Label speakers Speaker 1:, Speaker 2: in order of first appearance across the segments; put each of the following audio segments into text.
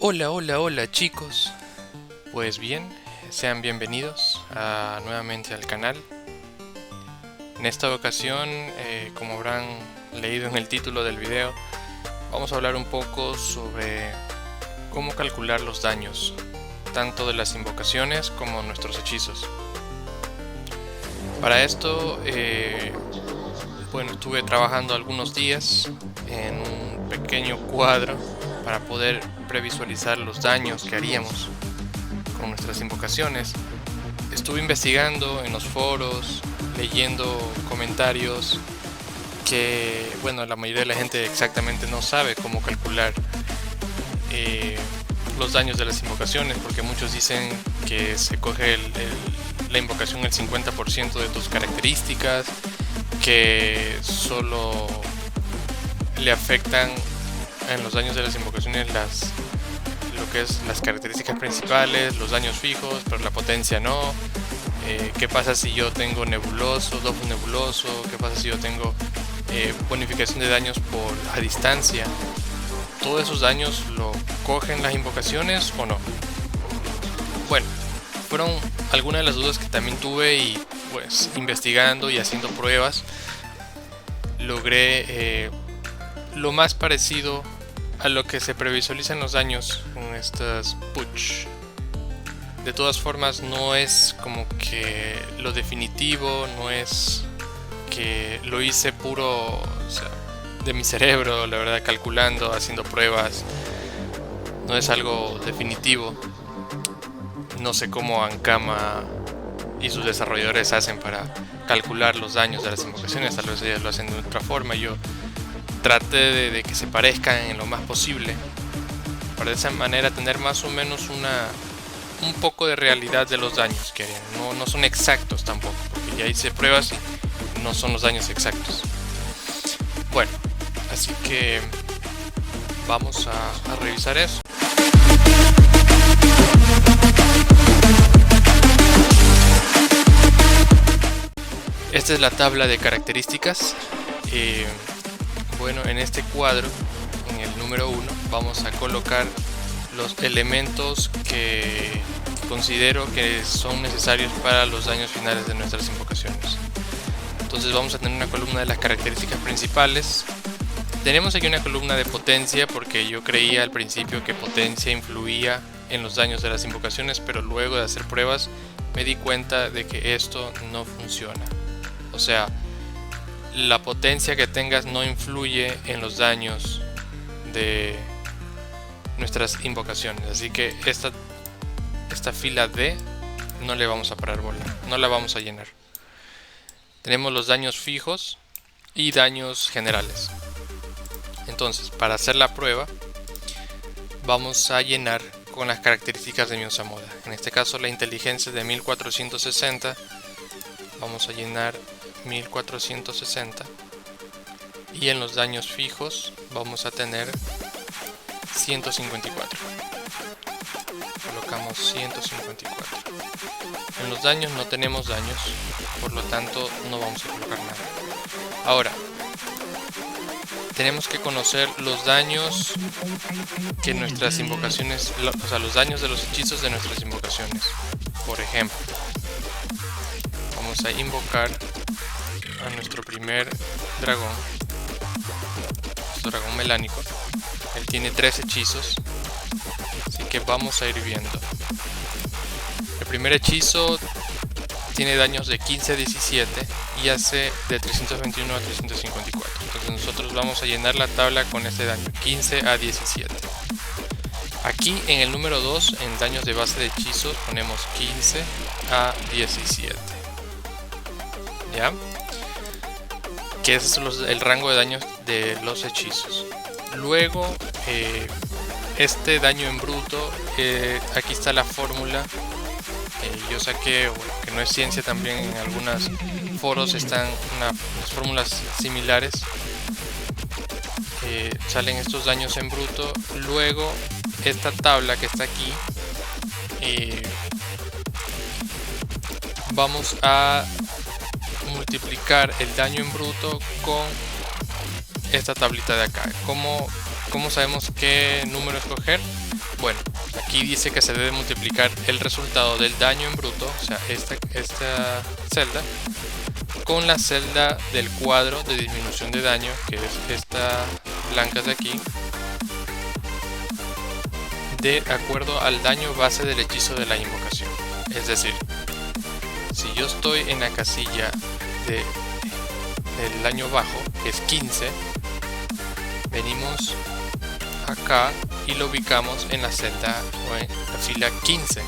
Speaker 1: Hola, hola, hola chicos. Pues bien, sean bienvenidos nuevamente al canal. En esta ocasión, como habrán leído en el título del video, vamos a hablar un poco sobre cómo calcular los daños, tanto de las invocaciones como nuestros hechizos. Para esto, estuve trabajando algunos días en un pequeño cuadro para poder previsualizar los daños que haríamos con nuestras invocaciones. Estuve investigando en los foros, leyendo comentarios que, la mayoría de la gente exactamente no sabe cómo calcular los daños de las invocaciones, porque muchos dicen que se coge la invocación el 50% de tus características, que solo le afectan en los daños de las invocaciones lo que es las características principales, los daños fijos, pero la potencia no. ¿Qué pasa si yo tengo nebuloso, doble nebuloso? ¿Qué pasa si yo tengo bonificación de daños a distancia? ¿Todos esos daños lo cogen las invocaciones o no? Bueno, fueron algunas de las dudas que también tuve, y pues investigando y haciendo pruebas logré lo más parecido a lo que se previsualizan los daños con estas push. De todas formas, no es como que lo definitivo, no es que lo hice puro, de mi cerebro, la verdad, calculando, haciendo pruebas. No es algo definitivo. No sé cómo Ankama y sus desarrolladores hacen para calcular los daños de las invocaciones. Tal vez ellos lo hacen de otra forma. Yo traté de que se parezcan en lo más posible, para de esa manera tener más o menos un poco de realidad de los daños que harían. No son exactos tampoco, porque ya hice pruebas y no son los daños exactos. Bueno, así que vamos a revisar eso. Esta es la tabla de características. En este cuadro, en el número 1, vamos a colocar los elementos que considero que son necesarios para los daños finales de nuestras invocaciones. Entonces vamos a tener una columna de las características principales. Tenemos aquí una columna de potencia, porque yo creía al principio que potencia influía en los daños de las invocaciones, pero luego de hacer pruebas me di cuenta de que esto no funciona. O sea, la potencia que tengas no influye en los daños de nuestras invocaciones. Así que esta fila D no le vamos a parar bola, no la vamos a llenar. Tenemos los daños fijos y daños generales. Entonces, para hacer la prueba, vamos a llenar con las características de mi Osamoda. En este caso, la inteligencia de 1460. Vamos a llenar 1460, y en los daños fijos vamos a tener 154. Colocamos 154. En los daños no tenemos daños, por lo tanto no vamos a colocar nada. Ahora, tenemos que conocer los daños que nuestras invocaciones, los daños de los hechizos de nuestras invocaciones. Por ejemplo, vamos a invocar a nuestro primer dragón, nuestro dragón melánico. Él tiene 3 hechizos, así que vamos a ir viendo. El primer hechizo tiene daños de 15 a 17 y hace de 321 a 354. Entonces nosotros vamos a llenar la tabla con este daño, 15 a 17. Aquí en el número 2, en daños de base de hechizos, ponemos 15 a 17. ¿Ya? Que ese es el rango de daños de los hechizos. Luego, este daño en bruto, aquí está la fórmula. Yo saqué, que no es ciencia, también en algunos foros están unas fórmulas similares. Salen estos daños en bruto. Luego, esta tabla que está aquí, vamos a multiplicar el daño en bruto con esta tablita de acá. ¿Cómo sabemos qué número escoger? Bueno, aquí dice que se debe multiplicar el resultado del daño en bruto, o sea, esta celda, con la celda del cuadro de disminución de daño, que es esta blanca de aquí, de acuerdo al daño base del hechizo de la invocación. Es decir, si yo estoy en la casilla del daño bajo, que es 15, venimos acá y lo ubicamos en la celda o en la fila 15.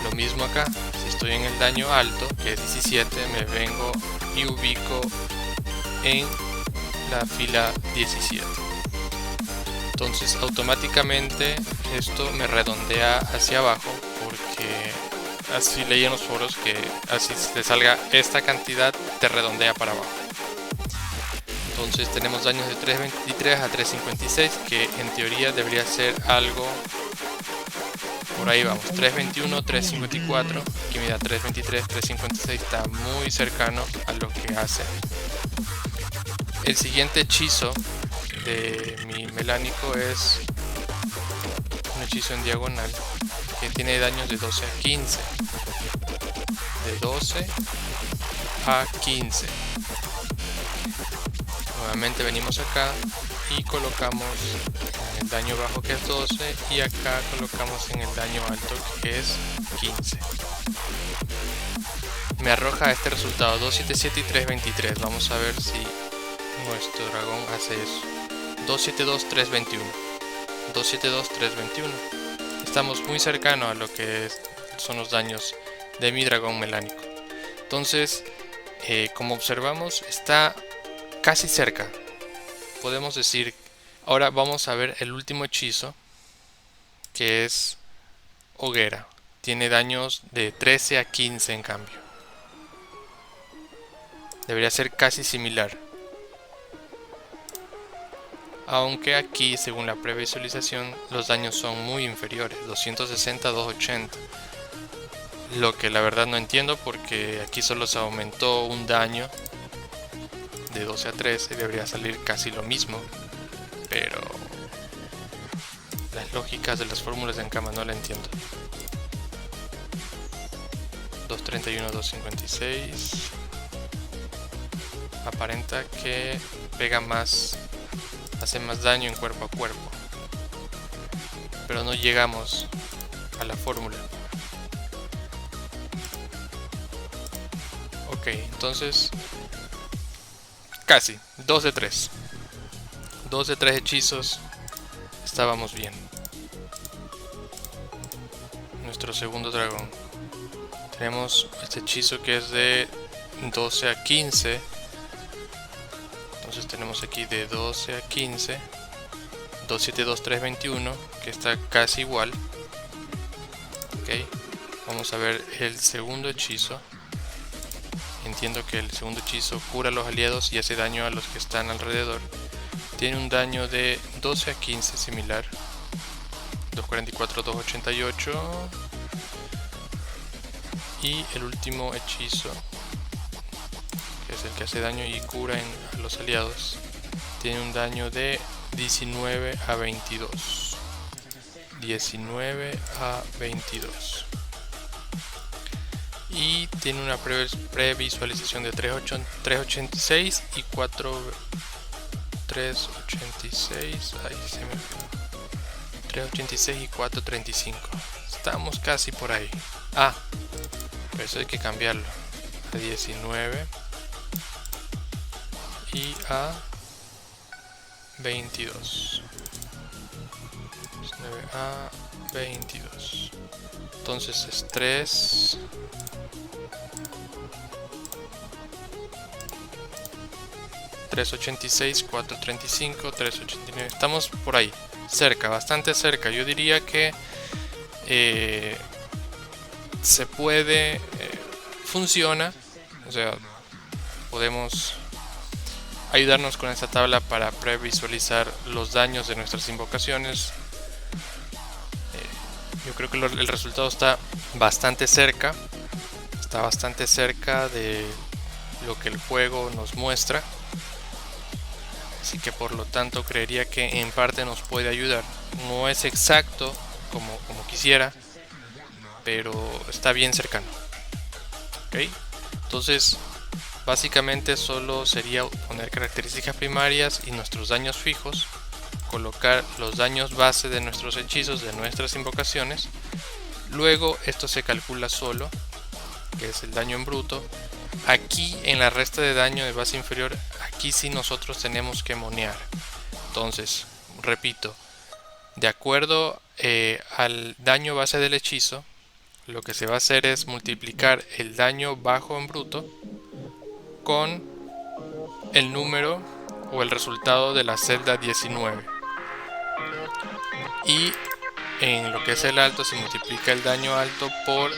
Speaker 1: Lo mismo acá, si estoy en el daño alto, que es 17, me vengo y ubico en la fila 17. Entonces automáticamente esto me redondea hacia abajo, porque así leí en los foros que así te salga esta cantidad te redondea para abajo. Entonces tenemos daños de 3.23 a 3.56, que en teoría debería ser algo por ahí, vamos, 3.21, 3.54, aquí me da 3.23, 3.56, está muy cercano a lo que hace. El siguiente hechizo de mi melánico es un hechizo en diagonal que tiene daños de 12 a 15, de 12 a 15. Nuevamente venimos acá y colocamos en el daño bajo, que es 12, y acá colocamos en el daño alto, que es 15. Me arroja este resultado 277 y 323. Vamos a ver si nuestro dragón hace eso. 272, 321. 272, 321. Estamos muy cercano a lo que son los daños de mi dragón melánico. Entonces, como observamos, está casi cerca. Podemos decir, ahora vamos a ver el último hechizo, que es hoguera. Tiene daños de 13 a 15 en cambio. Debería ser casi similar. Aunque aquí, según la previsualización, los daños son muy inferiores, 260 a 280. Lo que la verdad no entiendo, porque aquí solo se aumentó un daño de 12 a 13, debería salir casi lo mismo, pero las lógicas de las fórmulas de Ankama no la entiendo. 231, 256. Aparenta que pega más, hace más daño en cuerpo a cuerpo, pero no llegamos a la fórmula. Ok, entonces casi 2 de 3. 2 de 3 hechizos. Estábamos bien. Nuestro segundo dragón. Tenemos este hechizo que es de 12 a 15. Entonces tenemos aquí de 12 a 15. 272, 321, que está casi igual. Ok. Vamos a ver el segundo hechizo. Entiendo que el segundo hechizo cura a los aliados y hace daño a los que están alrededor. Tiene un daño de 12 a 15 similar. 244, 288. Y el último hechizo, que es el que hace daño y cura a los aliados, tiene un daño de 19 a 22. 19 a 22. Y tiene una previsualización de 386 y 386. Ahí se me olvidó. 386 y 435. Estamos casi por ahí. Ah, pero eso hay que cambiarlo a 19 y a 22. 19 a 22. Entonces es 3. 386, 435, 389. Estamos por ahí, cerca, bastante cerca. Yo diría que se puede, funciona. O sea, podemos ayudarnos con esta tabla para previsualizar los daños de nuestras invocaciones. Yo creo que el resultado está bastante cerca. Está bastante cerca de lo que el juego nos muestra. Así que por lo tanto creería que en parte nos puede ayudar. no es exacto como quisiera, pero está bien cercano. ¿Ok? Entonces básicamente solo sería poner características primarias y nuestros daños fijos, colocar los daños base de nuestros hechizos, de nuestras invocaciones. Luego esto se calcula solo, que es el daño en bruto. Aquí en la resta de daño de base inferior, aquí sí nosotros tenemos que monear. Entonces, repito, de acuerdo al daño base del hechizo, lo que se va a hacer es multiplicar el daño bajo en bruto con el número o el resultado de la celda 19. Y en lo que es el alto se multiplica el daño alto por,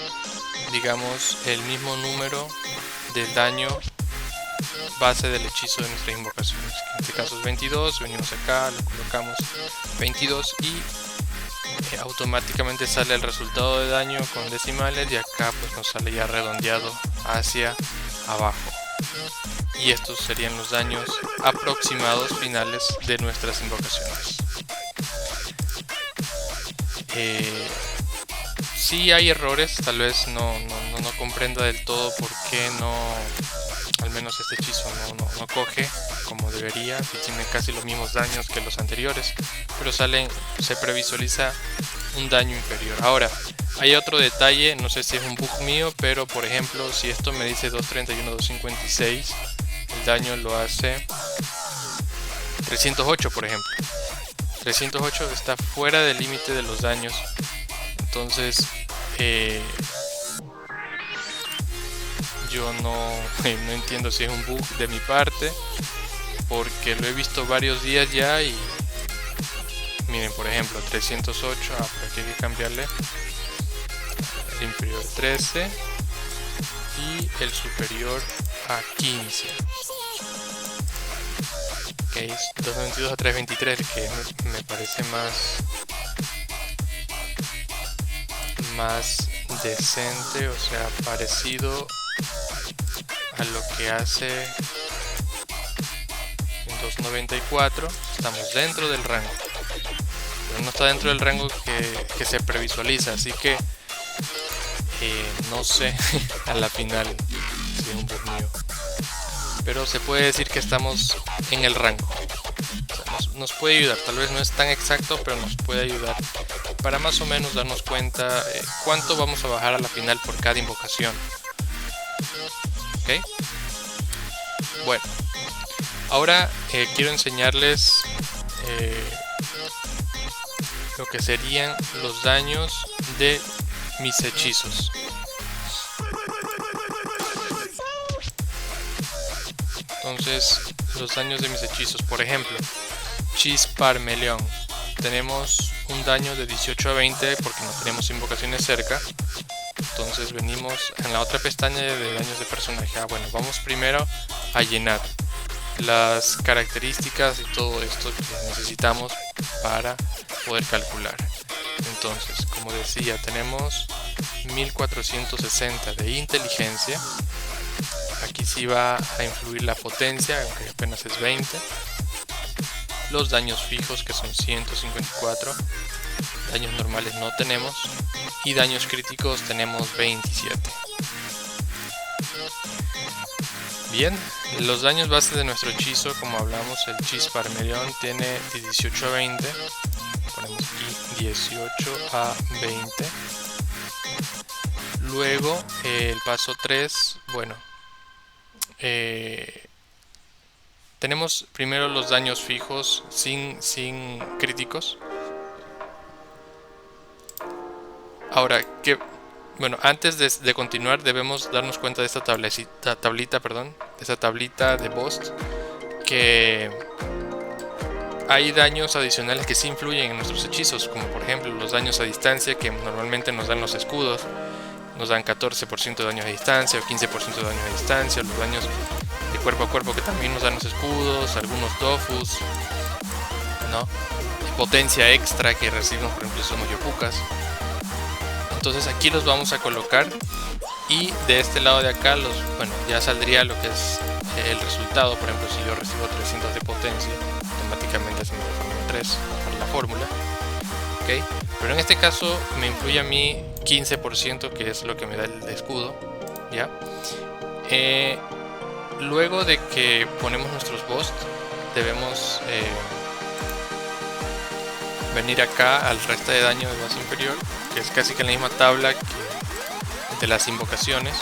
Speaker 1: digamos, el mismo número del daño base del hechizo de nuestras invocaciones, que en este caso es 22. Venimos acá, lo colocamos 22 y automáticamente sale el resultado de daño con decimales, y acá pues nos sale ya redondeado hacia abajo. Y estos serían los daños aproximados finales de nuestras invocaciones. Si hay errores, tal vez no comprenda del todo por qué no, al menos este hechizo no coge como debería, y tiene casi los mismos daños que los anteriores, pero se previsualiza un daño inferior. Ahora, hay otro detalle, no sé si es un bug mío, pero por ejemplo, si esto me dice 231, 256, el daño lo hace 308, por ejemplo. 308 está fuera del límite de los daños. Entonces yo no entiendo si es un bug de mi parte, porque lo he visto varios días ya. Y miren, por ejemplo, 308, pero aquí hay que cambiarle el inferior 13 y el superior a 15. Ok, 222 a 323, que me parece más decente, o sea, parecido a lo que hace en 294. Estamos dentro del rango, pero no está dentro del rango que se previsualiza, así que no sé a la final si es un bug mío, pero se puede decir que estamos en el rango. O sea, nos puede ayudar, tal vez no es tan exacto, pero nos puede ayudar para más o menos darnos cuenta cuánto vamos a bajar a la final por cada invocación. ¿Ok? Bueno, ahora quiero enseñarles lo que serían los daños de mis hechizos. Entonces, los daños de mis hechizos, por ejemplo, Chisparmeleón, tenemos un daño de 18 a 20 porque no tenemos invocaciones cerca. Entonces venimos en la otra pestaña de daños de personaje. Bueno, vamos primero a llenar las características y todo esto que necesitamos para poder calcular. Entonces, como decía, tenemos 1460 de inteligencia. Aquí sí va a influir la potencia, aunque apenas es 20. Los daños fijos, que son 154. Daños normales no tenemos. Y daños críticos tenemos 27. Bien, los daños base de nuestro hechizo, como hablamos, el Chisparmeleón tiene de 18 a 20. Ponemos aquí 18 a 20. Luego, el paso 3, bueno, tenemos primero los daños fijos sin críticos. Ahora, bueno, antes de continuar debemos darnos cuenta de esta tablita de Bost, que hay daños adicionales que sí influyen en nuestros hechizos, como por ejemplo los daños a distancia, que normalmente nos dan los escudos. Nos dan 14% de daños a distancia o 15% de daños a distancia. Los daños de cuerpo a cuerpo, que también nos dan los escudos, algunos dofus, ¿no? Potencia extra que recibimos, por ejemplo, si somos yopukas. Entonces aquí los vamos a colocar, y de este lado de acá bueno, ya saldría lo que es el resultado. Por ejemplo, si yo recibo 300 de potencia, automáticamente se me transforma en 3 para la fórmula. Pero en este caso me influye a mí 15%, que es lo que me da el escudo, ¿ya? Luego de que ponemos nuestros busts, debemos venir acá al resto de daño de base inferior, que es casi que la misma tabla de las invocaciones.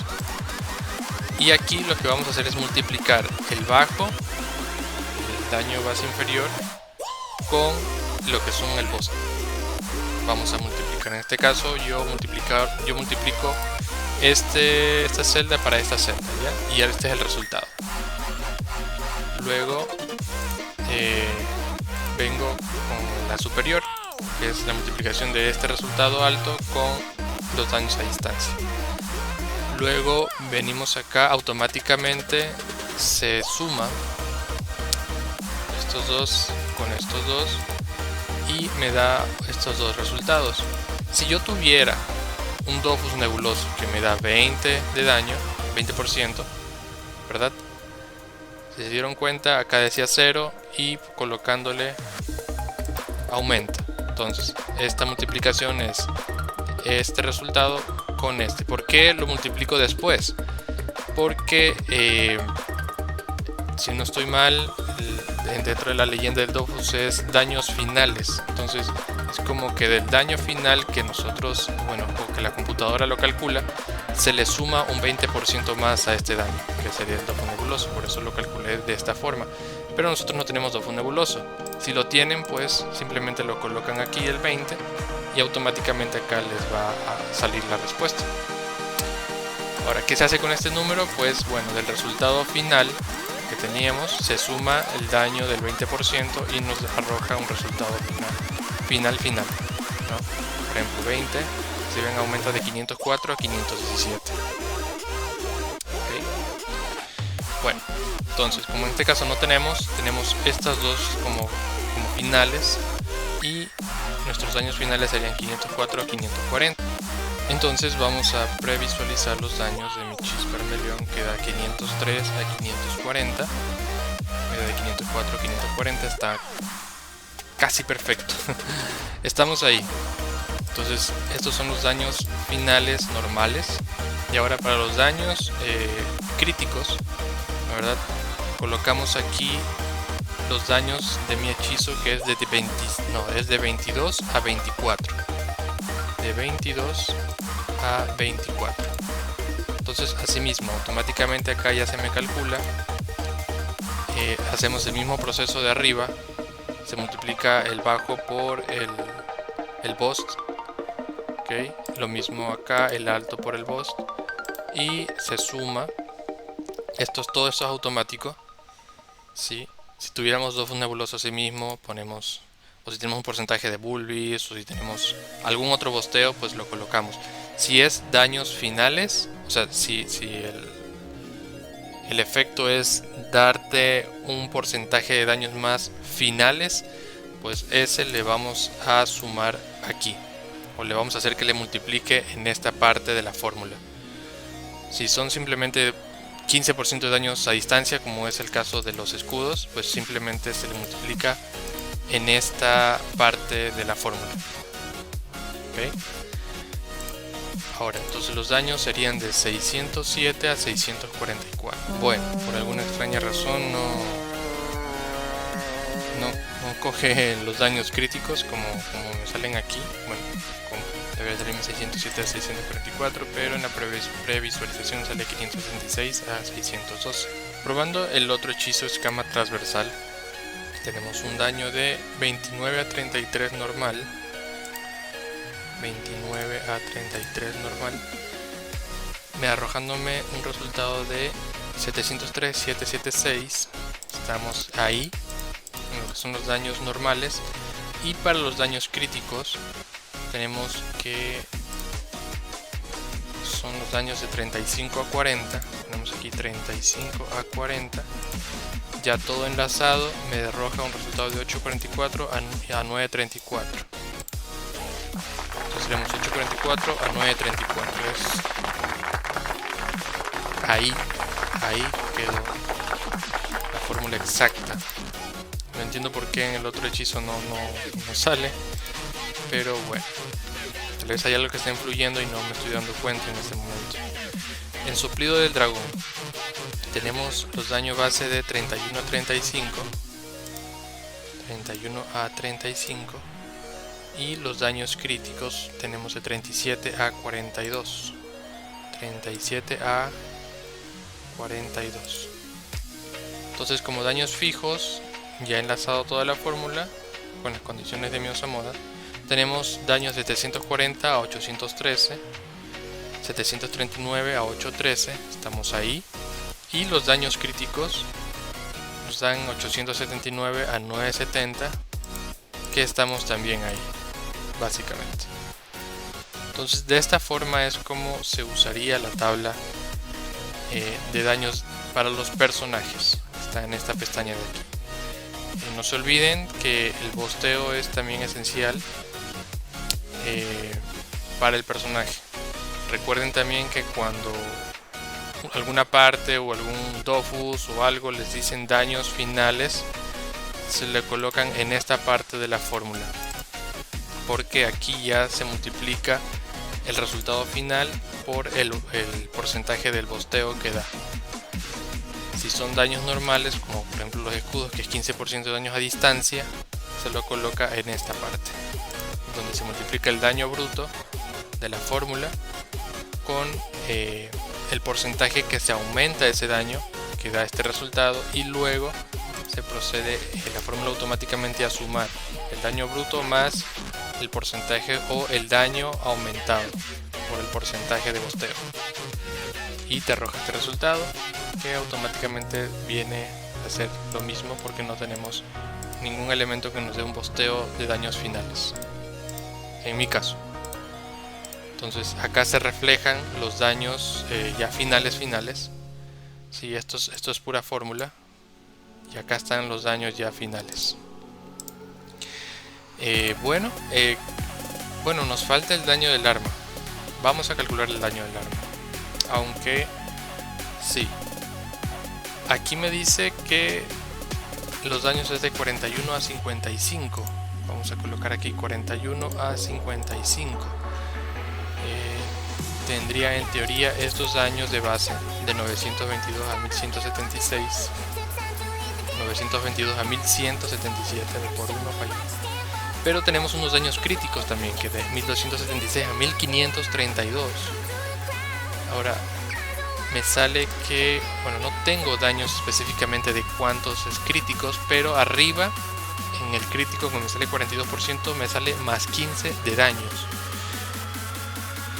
Speaker 1: Y aquí lo que vamos a hacer es multiplicar el bajo, el daño base inferior, con lo que son el boost. Vamos a multiplicar. En este caso yo multiplico esta celda para esta celda, ¿ya? Y este es el resultado. Luego vengo con la superior, que es la multiplicación de este resultado alto con los daños a distancia. Luego venimos acá, automáticamente se suma estos dos con estos dos y me da estos dos resultados. Si yo tuviera un Dofus nebuloso que me da 20 de daño, 20%, ¿verdad? Si se dieron cuenta, acá decía 0 y colocándole aumenta. Entonces esta multiplicación es este resultado con este. ¿Por qué lo multiplico después? Porque si no estoy mal, dentro de la leyenda del Dofus es daños finales. Entonces es como que del daño final que nosotros, bueno, o que la computadora lo calcula, se le suma un 20% más a este daño, que sería el Dofus nebuloso. Por eso lo calculé de esta forma. Pero nosotros no tenemos Dofus nebuloso. Si lo tienen, pues simplemente lo colocan aquí el 20 y automáticamente acá les va a salir la respuesta. Ahora, ¿qué se hace con este número? Pues bueno, del resultado final que teníamos se suma el daño del 20% y nos arroja un resultado final, ¿no? Por ejemplo, 20, si ven, aumenta de 504 a 517. ¿Okay? Bueno, entonces, como en este caso no tenemos estas dos como finales y nuestros daños finales serían 504 a 540. Entonces vamos a previsualizar los daños de mi Chisparmeleon, que da 503 a 540. Me da de 504 a 540, está casi perfecto. Estamos ahí. Entonces estos son los daños finales normales. Y ahora para los daños críticos, la verdad, colocamos aquí los daños de mi hechizo, que es de 22 a 24. De 22 a 24. Entonces asimismo automáticamente acá ya se me calcula. Hacemos el mismo proceso de arriba. Se multiplica el bajo por el boost. ¿Okay? Lo mismo acá, el alto por el boost. Y se suma. Todo esto es automático. ¿Sí? Si tuviéramos Dofus nebuloso así mismo, ponemos, o si tenemos un porcentaje de Bulbis, o si tenemos algún otro bosteo, pues lo colocamos. Si es daños finales, o sea, si el efecto es darte un porcentaje de daños más finales, pues ese le vamos a sumar aquí, o le vamos a hacer que le multiplique en esta parte de la fórmula. Si son simplemente 15% de daños a distancia, como es el caso de los escudos, pues simplemente se le multiplica en esta parte de la fórmula. ¿Okay? Ahora, entonces los daños serían de 607 a 644. Bueno, por alguna extraña razón no coge los daños críticos como me salen aquí. Bueno, debería salirme 607 a 644, pero en la previsualización sale 566 a 612. Probando el otro hechizo, Escama Transversal, tenemos un daño de 29 a 33 normal. 29 a 33 normal, arrojándome un resultado de 703, 776. Estamos ahí en lo que son los daños normales. Y para los daños críticos tenemos que son los daños de 35 a 40. Tenemos aquí 35 a 40. Ya todo enlazado, me arroja un resultado de 844 a 934. Entonces tenemos 844 a 934. Ahí quedó la fórmula exacta. No entiendo por qué en el otro hechizo no sale. pero bueno, tal vez hay algo que está influyendo y no me estoy dando cuenta en este momento. En Suplido del Dragón tenemos los daños base de 31 a 35, 31 a 35, y los daños críticos tenemos de 37 a 42, 37 a 42. Entonces, como daños fijos, ya he enlazado toda la fórmula con las condiciones de mi Osamoda. Tenemos daños de 740 a 813, 739 a 813, estamos ahí. Y los daños críticos nos dan 879 a 970, que estamos también ahí, básicamente. Entonces, de esta forma es como se usaría la tabla de daños para los personajes. Está en esta pestaña de aquí. No se olviden que el bosteo es también esencial para el personaje. Recuerden también que cuando alguna parte o algún dofus o algo les dicen daños finales, se le colocan en esta parte de la fórmula, porque aquí ya se multiplica el resultado final por el porcentaje del bosteo que da. Si son daños normales, como por ejemplo los escudos, que es 15% de daños a distancia, se lo coloca en esta parte, donde se multiplica el daño bruto de la fórmula con el porcentaje que se aumenta ese daño que da este resultado, y luego se procede en la fórmula automáticamente a sumar el daño bruto más el porcentaje o el daño aumentado por el porcentaje de bosteo, y te arroja este resultado, que automáticamente viene a ser lo mismo porque no tenemos ningún elemento que nos dé un bosteo de daños finales, en mi caso. Entonces acá se reflejan los daños ya finales. Sí, esto es pura fórmula, y acá están los daños ya finales. Bueno, nos falta el daño del arma. Vamos a calcular el daño del arma, aunque sí, aquí me dice que los daños es de 41 a 55. Vamos a colocar aquí 41 a 55. Tendría en teoría estos daños de base de 922 a 1176, 922 a 1177, por uno falló. Pero tenemos unos daños críticos también, que de 1276 a 1532. Ahora me sale que, bueno, no tengo daños específicamente de cuántos es críticos, pero arriba en el crítico, cuando me sale 42%, me sale más 15 de daños.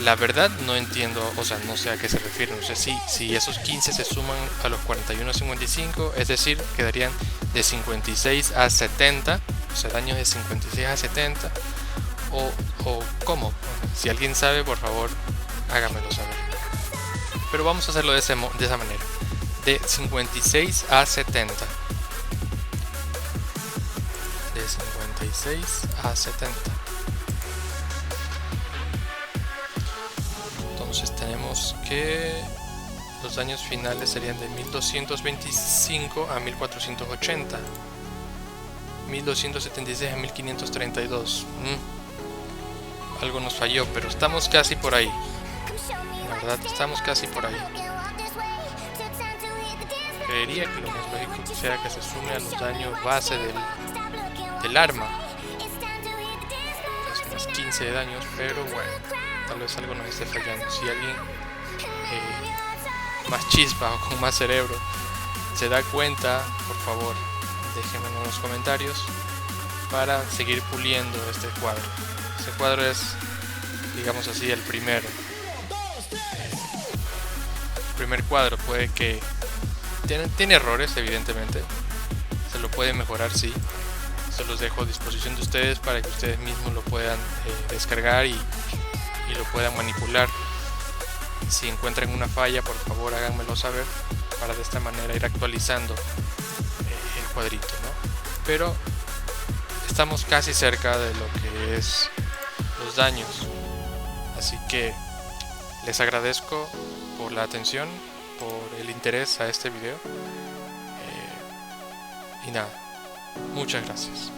Speaker 1: La verdad no entiendo, o sea, no sé a qué se refiere. No sé si esos 15 se suman a los 41 a 55, es decir, quedarían de 56 a 70, o sea, daños de 56 a 70, o cómo. Si alguien sabe, por favor, hágamelo saber. Pero vamos a hacerlo de esa manera, de 56 a 70. De 56 a 70. Entonces tenemos que los daños finales serían de 1225 a 1480, 1276 a 1532. Algo nos falló, pero estamos casi por ahí. La verdad, estamos casi por ahí. Creería que lo más lógico sea que se sume a los daños base del arma. Es más 15 de daños, pero bueno, tal vez algo nos esté fallando. Si alguien más chispa o con más cerebro se da cuenta, por favor, déjenmelo en los comentarios para seguir puliendo este cuadro. Este cuadro es, digamos así, el primero. El primer cuadro puede que tiene errores, evidentemente. Se lo puede mejorar, sí. Se los dejo a disposición de ustedes para que ustedes mismos lo puedan descargar y lo puedan manipular. Si encuentran una falla, por favor háganmelo saber para de esta manera ir actualizando el cuadrito, ¿no? Pero estamos casi cerca de lo que es los daños, así que les agradezco por la atención, por el interés a este video, y nada, muchas gracias.